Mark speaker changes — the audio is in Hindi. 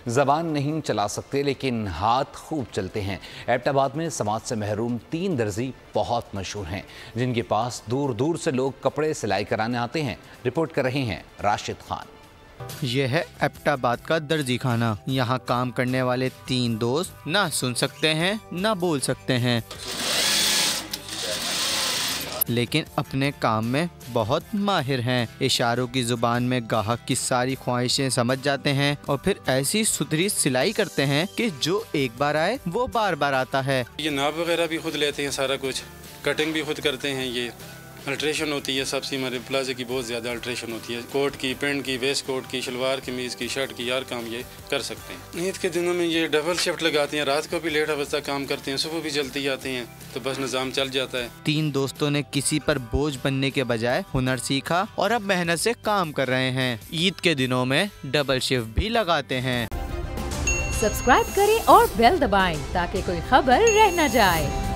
Speaker 1: जबान नहीं चला सकते लेकिन हाथ खूब चलते हैं। एबटाबाद में समाज से महरूम 3 दर्जी बहुत मशहूर हैं, जिनके पास दूर दूर से लोग कपड़े सिलाई कराने आते हैं। रिपोर्ट कर रहे हैं राशिद खान।
Speaker 2: यह है एबटाबाद का दर्जी खाना। यहाँ काम करने वाले 3 दोस्त ना सुन सकते हैं ना बोल सकते हैं, लेकिन अपने काम में बहुत माहिर हैं। इशारों की जुबान में गाहक की सारी ख्वाहिशें समझ जाते हैं और फिर ऐसी सुथरी सिलाई करते हैं कि जो एक बार आए वो बार बार आता है।
Speaker 3: ये नाप वगैरह भी खुद लेते हैं, सारा कुछ कटिंग भी खुद करते हैं। ये अल्ट्रेशन होती है सबसे, हमारे प्लाजे की बहुत ज़्यादा अल्ट्रेशन होती है, कोट की, पैंट की, वेस्ट कोट की, शलवार कमीज़ की, शर्ट की, यार काम ये कर सकते हैं। ईद के दिनों में ये डबल शिफ्ट लगाते हैं, रात को भी लेट आवर्स तक काम करते हैं, सुबह भी जल्दी आते हैं, तो बस निज़ाम चल जाता है।
Speaker 2: 3 दोस्तों ने किसी पर बोझ बनने के बजाय हुनर सीखा और अब मेहनत से काम कर रहे हैं। ईद के दिनों में डबल शिफ्ट भी लगाते हैं।
Speaker 4: सब्सक्राइब करें और बेल दबाएं ताकि कोई खबर रह न जाए।